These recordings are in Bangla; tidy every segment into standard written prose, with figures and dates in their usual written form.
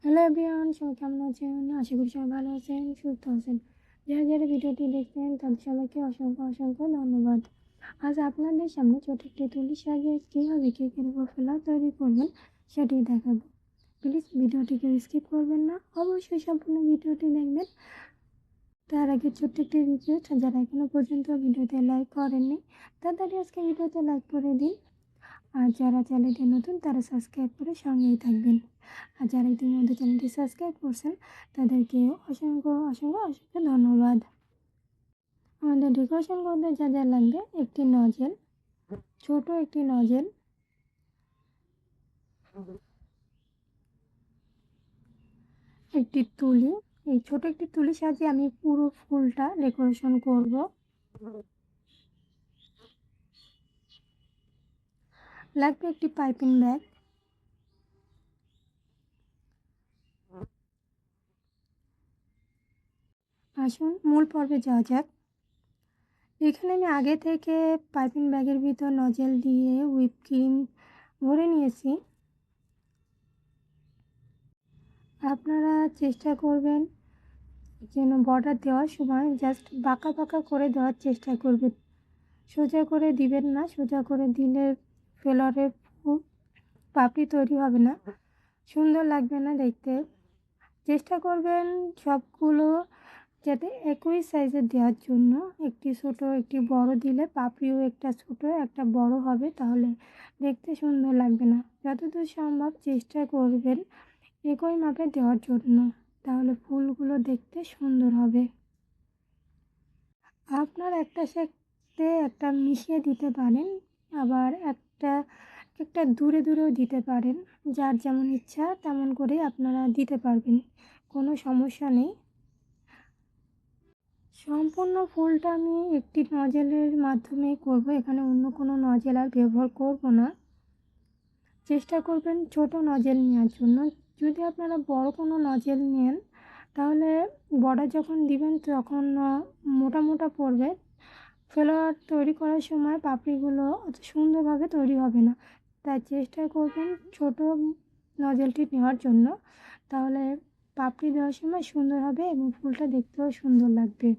হ্যালো এভরিওয়ান, সবাই কেমন আছেন? আশা করি সবাই ভালো আছেন, সুস্থ আছেন। যারা যারা ভিডিওটি দেখছেন তাদের সবাইকে অসংখ্য অসংখ্য ধন্যবাদ। আজ আপনাদের সামনে ছোট একটি তুলি সাজিয়ে কীভাবে কেকের উপর ফেলা তৈরি করবেন সেটি দেখাবো। প্লিজ ভিডিওটিকে স্কিপ করবেন না, অবশ্যই সম্পূর্ণ ভিডিওটি দেখবেন। তার আগে ছোট্ট একটি রিকোয়েস্ট, যারা এখনও পর্যন্ত ভিডিওতে লাইক করেননি তাড়াতাড়ি আজকে ভিডিওতে লাইক করে দিন। আর যারা চ্যানেলটি নতুন তারা সাবস্ক্রাইব করে সঙ্গেই থাকবেন। আর যারা ইতিমধ্যে চ্যানেলটি সাবস্ক্রাইব করছেন তাদেরকে অসংখ্য অসংখ্য অসংখ্য ধন্যবাদ। আমাদের ডেকোরেশন করতে যা যা লাগবে: একটি নজেল, ছোট একটি নজেল, একটি তুলি। এই ছোট একটি তুলি সাজিয়ে আমি পুরো ফুলটা ডেকোরেশন করব। লাগবে একটি পাইপিং ব্যাগ, আসুন মূল পর্বে যাওয়া যাক। এখানে আমি আগে থেকে পাইপিং ব্যাগের ভিতর নজেল দিয়ে হুইপ ক্রিম ভরে নিয়েছি। আপনারা চেষ্টা করবেন যেন বর্ডার দেওয়ার সময় জাস্ট বাঁকা বাঁকা করে দেওয়ার চেষ্টা করবেন, সোজা করে দিবেন না। সোজা করে দিলে ফ্লোরের পাপড়ি তৈরি হবে না, সুন্দর লাগবে না দেখতে। চেষ্টা করবেন সবগুলো যাতে একই সাইজের দেওয়ার জন্য। একটি ছোট একটি বড় দিলে পাপড়িও একটা ছোট একটা বড় হবে, তাহলে দেখতে সুন্দর লাগবে না। যতদূর সম্ভব চেষ্টা করবেন একই মাপে দেওয়ার জন্য, তাহলে ফুলগুলো দেখতে সুন্দর হবে। আপনার একটা সাথে একটা মিশিয়ে দিতে পারেন, আবার একটা একটা দূরে দূরেও দিতে পারেন। যার যেমন ইচ্ছা তেমন করে আপনারা দিতে পারবেন, কোনো সমস্যা নেই। সম্পূর্ণ ফুলটা আমি একটি নজেলের মাধ্যমেই করব, এখানে অন্য কোনো নজেল আর ব্যবহার করব না। চেষ্টা করবেন ছোট নজেল নেওয়ার জন্য। যদি আপনারা বড় কোনো নজেল নেন তাহলে বর্ডার যখন দিবেন তখন মোটা মোটা পড়বে, ফ্লাওয়ার তৈরি করার সময় পাপড়িগুলো অত সুন্দরভাবে তৈরি হবে না। তাই চেষ্টা করবেন ছোট নজেলটি নেওয়ার জন্য, তাহলে পাপড়ি দেওয়ার সময় সুন্দর হবে এবং ফুলটা দেখতেও সুন্দর লাগবে।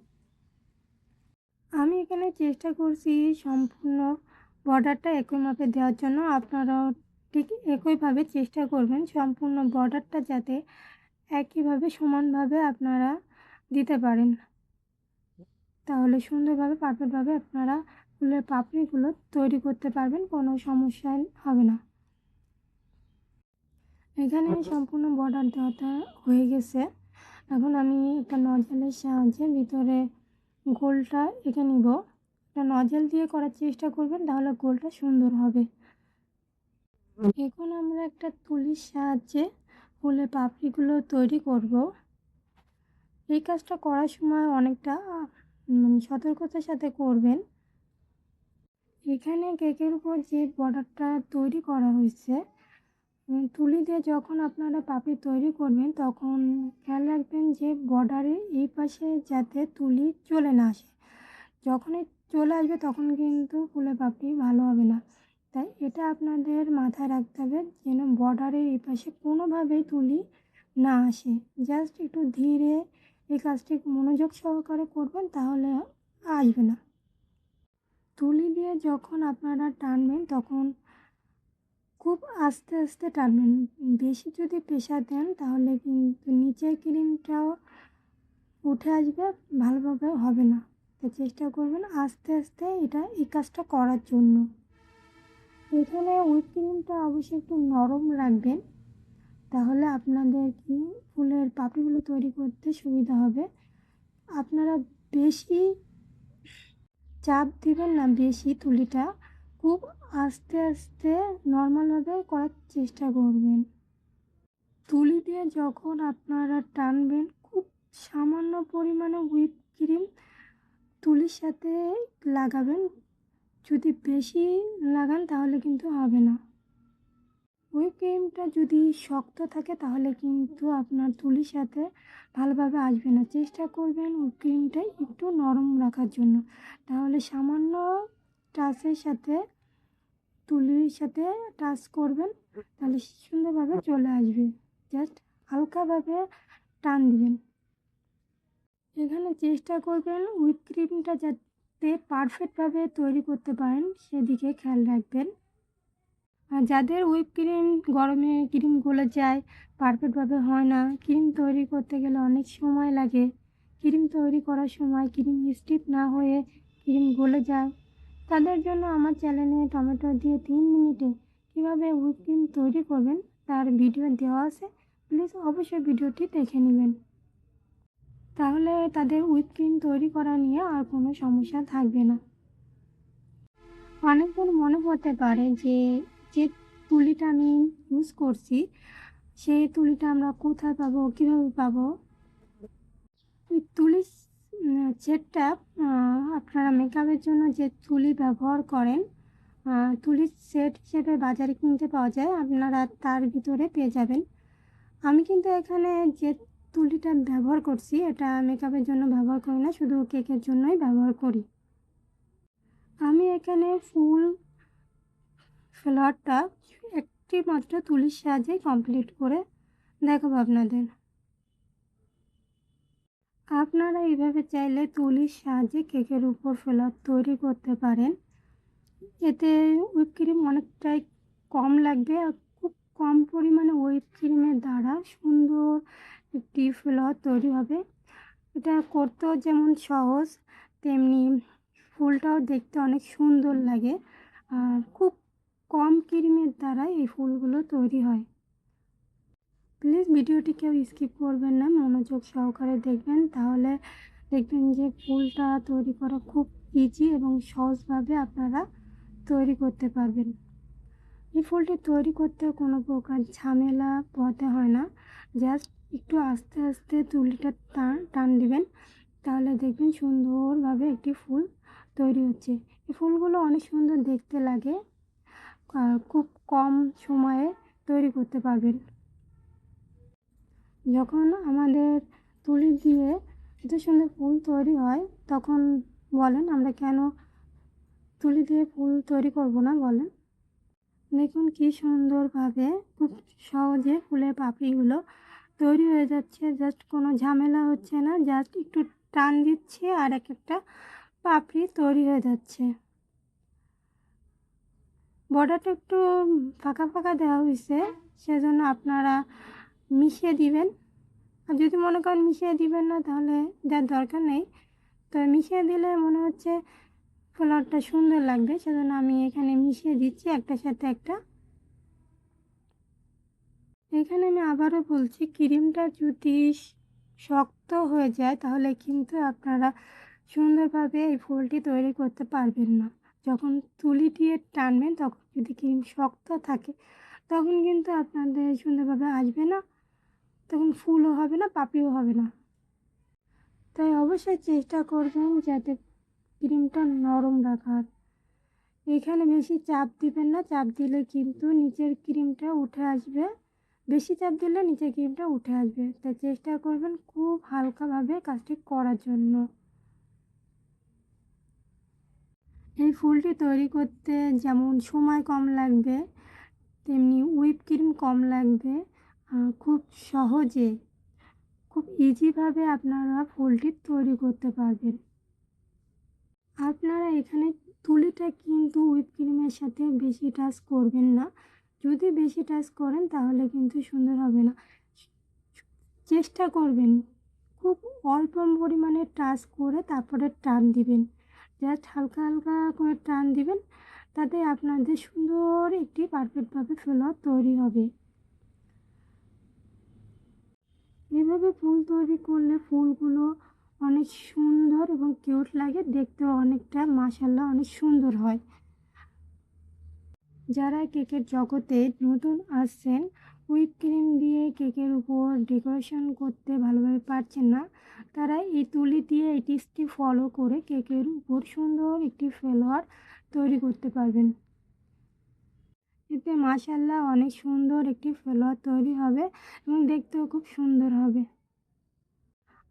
আমি এখানে চেষ্টা করছি সম্পূর্ণ বর্ডারটা একই মাপে দেওয়ার জন্য। আপনারাও ঠিক একইভাবে চেষ্টা করবেন সম্পূর্ণ বর্ডারটা যাতে একইভাবে সমানভাবে আপনারা দিতে পারেন, তাহলে সুন্দরভাবে পারফেক্টভাবে আপনারা ফুলের পাপড়িগুলো তৈরি করতে পারবেন, কোনো সমস্যা হবে না। এখানে সম্পূর্ণ বর্ডার দেওয়াটা হয়ে গেছে। এখন আমি একটা নজেলের সাহায্যে ভিতরে গোলটা এঁকে নিব। একটা নজেল দিয়ে করার চেষ্টা করবেন, তাহলে গোলটা সুন্দর হবে। এখন আমরা একটা তুলির সাহায্যে ফুলের পাপড়িগুলো তৈরি করব। এই কাজটা করার সময় অনেকটা সতর্কতার সাথে করবেন। এখানে কেকের উপর যে বর্ডারটা তৈরি করা হয়েছে, তুলি দিয়ে যখন আপনারা পাপড়ি তৈরি করবেন তখন খেয়াল রাখবেন যে বর্ডারের এই পাশে যাতে তুলি চলে না আসে। যখনই চলে আসবে তখন কিন্তু ফুলের পাপড়ি ভালো হবে না। তাই এটা আপনাদের মাথায় রাখতে হবে যেন বর্ডারের এই পাশে কোনোভাবেই তুলি না আসে। জাস্ট একটু ধীরে এই কাজটি মনোযোগ সহকারে করবেন, তাহলে আসবে না। তুলি দিয়ে যখন আপনারা টানবেন তখন খুব আস্তে আস্তে টানবেন। বেশি যদি প্রেশার দেন তাহলে কিন্তু নিচের ক্রিমটাও উঠে আসবে, ভালোভাবে হবে না। তো চেষ্টা করবেন আস্তে আস্তে এই কাজটা করার জন্য। এখানে হুইপ ক্রিমটা অবশ্যই একটু নরম রাখবেন, তাহলে আপনাদের ফুলের পাপড়িগুলো তৈরি করতে সুবিধা হবে। আপনারা বেশি চাপ দিবেন না, বেশি তুলিটা খুব আস্তে আস্তে নর্মালভাবে করার চেষ্টা করবেন। তুলি দিয়ে যখন আপনারা টানবেন খুব সামান্য পরিমাণে হুইপ ক্রিম তুলির সাথে লাগাবেন। যদি বেশি লাগান তাহলে কিন্তু হবে না। হুইপ ক্রিমটা যদি শক্ত থাকে তাহলে কিন্তু আপনার তুলির সাথে ভালোভাবে আসবে না। চেষ্টা করবেন হুইপ ক্রিমটা একটু নরম রাখার জন্য, তাহলে সামান্য টাচের সাথে তুলির সাথে টাচ করবেন, তাহলে সুন্দরভাবে চলে আসবে। জাস্ট হালকাভাবে টান দিবেন। এখানে চেষ্টা করবেন হুইপ ক্রিমটা যাতে পারফেক্টভাবে তৈরি করতে পারেন সেদিকে খেয়াল রাখবেন। আর যাদের হুইপ ক্রিম গরমে ক্রিম গলে যায়, পারফেক্টভাবে হয় না, ক্রিম তৈরি করতে গেলে অনেক সময় লাগে, ক্রিম তৈরি করার সময় ক্রিম স্টিফ না হয়ে ক্রিম গলে যায়, তাদের জন্য আমার চ্যানেলে টমেটো দিয়ে 3 মিনিটে কীভাবে হুইপ ক্রিম তৈরি করবেন তার ভিডিও দেওয়া আছে। প্লিজ অবশ্যই ভিডিওটি দেখে নেবেন, তাহলে তাদের হুইপ ক্রিম তৈরি করা নিয়ে আর কোনো সমস্যা থাকবে না। অনেকজন মনে করতে পারে যে যে তুলিটা আমি ইউজ করছি সেই তুলিটা আমরা কোথায় পাবো, কীভাবে পাবো। এই তুলির সেটটা আপনারা মেকআপের জন্য যে তুলি ব্যবহার করেন, তুলির সেট হিসেবে বাজারে কিনতে পাওয়া যায়, আপনারা তার ভিতরে পেয়ে যাবেন। আমি কিন্তু এখানে যে তুলিটা ব্যবহার করছি এটা মেকআপের জন্য ব্যবহার করি না, শুধু কেকের জন্যই ব্যবহার করি। আমি এখানে ফুল ফ্লাওয়ারটা একটি মাত্র তুলির সাহায্যে কমপ্লিট করে দেখাবো আপনাদের। আপনারা এইভাবে চাইলে তুলির সাহায্যে কেকের উপর ফ্লাওয়ার তৈরি করতে পারেন। এতে হুইপ ক্রিম অনেকটাই কম লাগবে আর খুব কম পরিমাণে হুইপ ক্রিমের দ্বারা সুন্দর একটি ফ্লাওয়ার তৈরি হবে। এটা করতেও যেমন সহজ, তেমনি ফুলটাও দেখতে অনেক সুন্দর লাগে। আর খুব কম ক্রিমের দ্বারা এই ফুলগুলো তৈরি হয়। প্লিজ ভিডিওটি কেউ স্কিপ করবেন না, মনোযোগ সহকারে দেখবেন, তাহলে দেখবেন যে ফুলটা তৈরি করা খুব ইজি এবং সহজভাবে আপনারা তৈরি করতে পারবেন। এই ফুলটি তৈরি করতে কোনো প্রকার ঝামেলা পোহাতে হয় না, জাস্ট একটু আস্তে আস্তে তুলিটা টান দিবেন, তাহলে দেখবেন সুন্দরভাবে একটি ফুল তৈরি হচ্ছে। এই ফুলগুলো অনেক সুন্দর দেখতে লাগে, খুব কম সময়ে তৈরি করতে পারবেন। যখন আমাদের তুলি দিয়ে এত সুন্দর ফুল তৈরি হয় তখন বলেন আমরা কেন তুলি দিয়ে ফুল তৈরি করব না বলেন। দেখুন কি সুন্দরভাবে খুব সহজে ফুলের পাপড়িগুলো তৈরি হয়ে যাচ্ছে, জাস্ট কোনো ঝামেলা হচ্ছে না, জাস্ট একটু টান দিচ্ছি আর একটা পাপড়ি তৈরি হয়ে যাচ্ছে। বর্ডারটা একটু ফাঁকা ফাঁকা দেওয়া হয়েছে, সেজন্য আপনারা মিশিয়ে দিবেন। আর যদি মনে করেন মিশিয়ে দিবেন না তাহলে দেওয়ার দরকার নেই, তো মিশিয়ে দিলে মনে হচ্ছে ফ্লাওয়ারটা সুন্দর লাগবে, সেজন্য আমি এখানে মিশিয়ে দিচ্ছি একটার সাথে একটা। এখানে আমি আবারও বলছি, ক্রিমটা যদি শক্ত হয়ে যায় তাহলে কিন্তু আপনারা সুন্দরভাবে এই ফুলটি তৈরি করতে পারবেন না। যখন তুলি দিয়ে টানবেন তখন যদি ক্রিম শক্ত থাকে তখন কিন্তু আপনাদের সুন্দরভাবে আসবে না, তখন ফুলও হবে না, পাপড়িও হবে না। তাই অবশ্যই চেষ্টা করবেন যাতে ক্রিমটা নরম রাখার। এখানে বেশি চাপ দিবেন না, চাপ দিলে কিন্তু নিচের ক্রিমটা উঠে আসবে, বেশি চাপ দিলে নিচের ক্রিমটা উঠে আসবে। তাই চেষ্টা করবেন খুব হালকাভাবে কাজটি করার জন্য। এই ফুলটি তৈরি করতে যেমন সময় কম লাগবে তেমনি হুইপ ক্রিম কম লাগবে, খুব সহজে খুব ইজিভাবে আপনারা ফুলটি তৈরি করতে পারবেন। আপনারা এখানে তুলিটা কিন্তু হুইপ ক্রিমের সাথে বেশি টাচ করবেন না, যদি বেশি টাচ করেন তাহলে কিন্তু সুন্দর হবে না। চেষ্টা করবেন খুব অল্প পরিমাণে টাচ করে তারপরে টান দিবেন, জাস্ট হালকা হালকা করে টান দিবেন, তাতে আপনাদের সুন্দর একটি পারফেক্টভাবে ফ্লাওয়ার তৈরি হবে। এভাবে ফুল তৈরি করলে ফুলগুলো অনেক সুন্দর এবং কিউট লাগে, দেখতেও অনেকটা মাশাআল্লাহ অনেক সুন্দর হয়। যারা কেকের জগতে নতুন আসছেন, হুইপ ক্রিম দিয়ে কেকের উপর ডেকোরেশন করতে ভালোভাবে পারছেন না, তারা এই তুলি দিয়ে এই টিপসটি ফলো করে কেকের উপর সুন্দর একটি ফ্লাওয়ার তৈরি করতে পারবেন। এতে মাশাআল্লাহ অনেক সুন্দর একটি ফ্লাওয়ার তৈরি হবে এবং দেখতেও খুব সুন্দর হবে।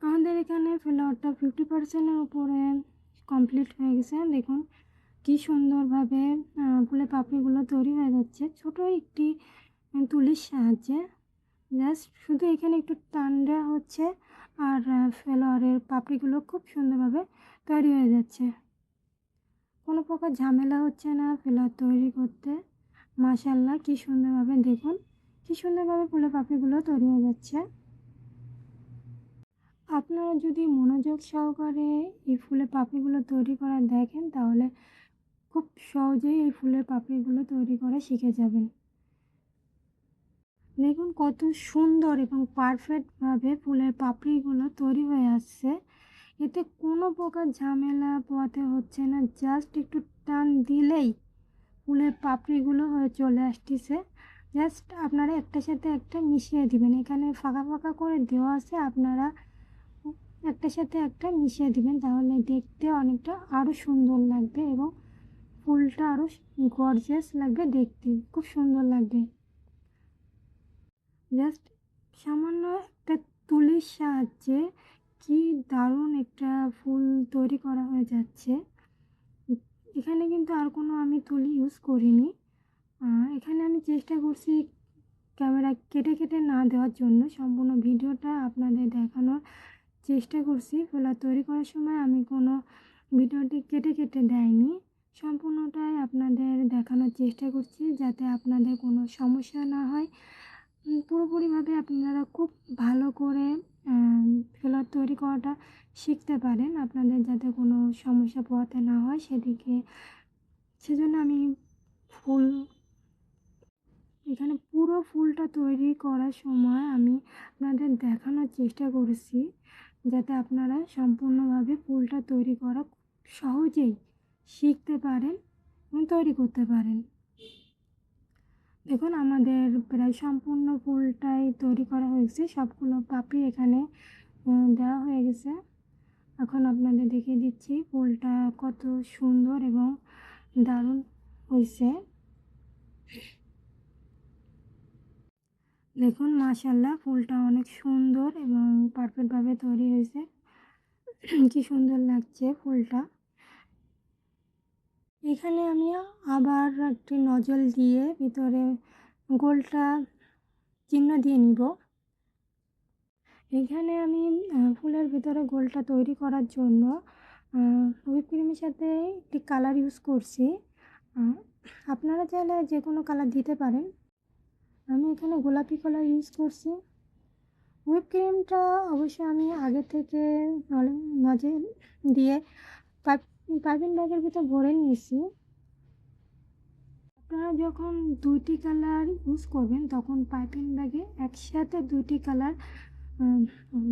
আমাদের এখানে ফ্লাওয়ারটা 50%-এর উপরে কমপ্লিট হয়ে গেছে। দেখুন কি সুন্দরভাবে ফুলের পাপড়িগুলো তৈরি হয়ে যাচ্ছে ছোট একটি তুলির সাহায্যে। জাস্ট শুধু এখানে একটু টান দেওয়া হচ্ছে আর ফ্লাওয়ারের পাপড়িগুলো খুব সুন্দরভাবে তৈরি হয়ে যাচ্ছে। কোনো প্রকার ঝামেলা হচ্ছে না ফ্লাওয়ার তৈরি করতে। মাশাআল্লাহ কি সুন্দরভাবে দেখুন, কি সুন্দরভাবে ফুলের পাপড়িগুলো তৈরি হয়ে যাচ্ছে। আপনারা যদি মনোযোগ সহকারে এই ফুলের পাপড়িগুলো তৈরি করা দেখেন তাহলে খুব সহজেই এই ফুলের পাপড়িগুলো তৈরি করা শিখে যাবেন। দেখুন কত সুন্দর এবং পারফেক্টভাবে ফুলের পাপড়িগুলো তৈরি হয়ে আসছে। এতে কোনো প্রকার ঝামেলা পোহাতে হচ্ছে না, জাস্ট একটু টান দিলেই ফুলের পাপড়িগুলো হয়ে চলে আসতেছে। জাস্ট আপনারা একটার সাথে একটা মিশিয়ে দিবেন। এখানে ফাঁকা ফাঁকা করে দেওয়া আছে, আপনারা একটার সাথে একটা মিশিয়ে দিবেন, তাহলে দেখতে অনেকটা আরও সুন্দর লাগবে এবং ফুলটা আরও গর্জিয়াস লাগবে, দেখতে খুব সুন্দর লাগবে। জাস্ট সামান্য একটা তুলির সাহায্যে কি দারুণ একটা ফুল তৈরি করা হয়ে যাচ্ছে। এখানে কিন্তু আর কোনো আমি তুলি ইউজ করিনি। এখানে আমি চেষ্টা করছি ক্যামেরা কেটে কেটে না দেওয়ার জন্য, সম্পূর্ণ ভিডিওটা আপনাদের দেখানোর চেষ্টা করছি। ফ্লাওয়ার তৈরি করার সময় আমি কোনো ভিডিওটি কেটে কেটে দেয়নি, সম্পূর্ণটাই আপনাদের দেখানোর চেষ্টা করছি যাতে আপনাদের কোনো সমস্যা না হয়। পুরোপুরিভাবে আপনারা খুব ভালো করে ফ্লাওয়ার তৈরি করাটা শিখতে পারেন, আপনাদের যাতে কোনো সমস্যা পোহাতে না হয় সেজন্য আমি ফুল এখানে পুরো ফুলটা তৈরি করার সময় আমি আপনাদের দেখানোর চেষ্টা করেছি যাতে আপনারা সম্পূর্ণভাবে ফুলটা তৈরি করা সহজেই শিখতে পারেন এবং তৈরি করতে পারেন। দেখুন আমাদের প্রায় সম্পূর্ণ ফুলটাই তৈরি করা হয়েছে, সবগুলো পাপড়ি এখানে দেওয়া হয়ে গেছে। এখন আপনাদের দেখিয়ে দিচ্ছি ফুলটা কত সুন্দর এবং দারুণ হয়েছে। দেখুন মাশাআল্লাহ ফুলটা অনেক সুন্দর এবং পারফেক্টভাবে তৈরি হয়েছে। কি সুন্দর লাগছে ফুলটা। এখানে আমি আবার একটি নজল দিয়ে ভিতরে গোলটা চিহ্ন দিয়ে নিব। এখানে আমি ফুলের ভিতরে গোলটা তৈরি করার জন্য হুইপ ক্রিমের সাথে একটি কালার ইউজ করছি। আপনারা চাইলে যে কোনো কালার দিতে পারেন, আমি এখানে গোলাপি কালার ইউজ করছি। হুইপ ক্রিমটা অবশ্য আমি আগে থেকে নজল দিয়ে পাইপিং ব্যাগের ভিতর ভরে নিয়েছি। আপনারা যখন দুইটি কালার ইউজ করবেন তখন পাইপিং ব্যাগে একসাথে দুইটি কালার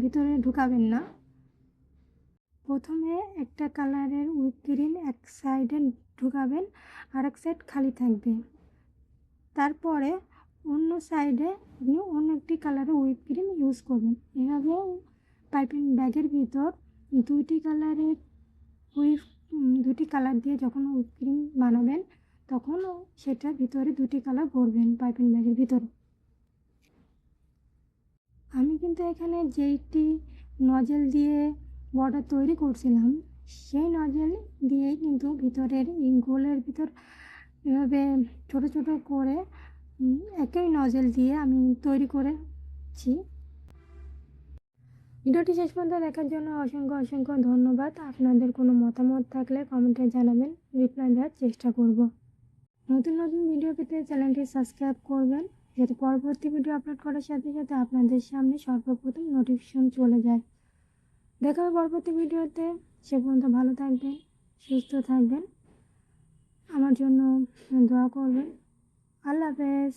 ভিতরে ঢুকাবেন না। প্রথমে একটা কালারের হুইপ ক্রিম এক সাইডে ঢুকাবেন, আর এক সাইড খালি থাকবে। তারপরে অন্য সাইডে আপনি অন্য একটি কালারের হুইপ ক্রিম ইউজ করবেন। এভাবে পাইপিং ব্যাগের ভিতর দুইটি কালার দিয়ে যখন হুইপ ক্রিম বানাবেন তখন সেটার ভিতরে দুটি কালার ভরবেন পাইপিং ব্যাগের ভিতরে। আমি কিন্তু এখানে যেইটি নজল দিয়ে বর্ডার তৈরি করছিলাম সেই নজল দিয়েই কিন্তু ভিতরের এই গোলের ভিতর এভাবে ছোট ছোট করে একই নজল দিয়ে আমি তৈরি করেছি। ভিডিওটি শেষ পর্যন্ত দেখার জন্য অসংখ্য অসংখ্য ধন্যবাদ। আপনাদের কোনো মতামত থাকলে কমেন্টে জানাবেন, রিপ্লাই দেওয়ার চেষ্টা করব। নতুন নতুন ভিডিও পেতে চ্যানেলটি সাবস্ক্রাইব করবেন যাতে পরবর্তী ভিডিও আপলোড করার সাথে সাথে আপনাদের সামনে সর্বপ্রথম নোটিফিকেশন চলে যায়। দেখা হবে পরবর্তী ভিডিওতে। সে পর্যন্ত ভালো থাকবেন, সুস্থ থাকবেন, আমার জন্য দোয়া করবেন। আল্লাহ হাফেজ।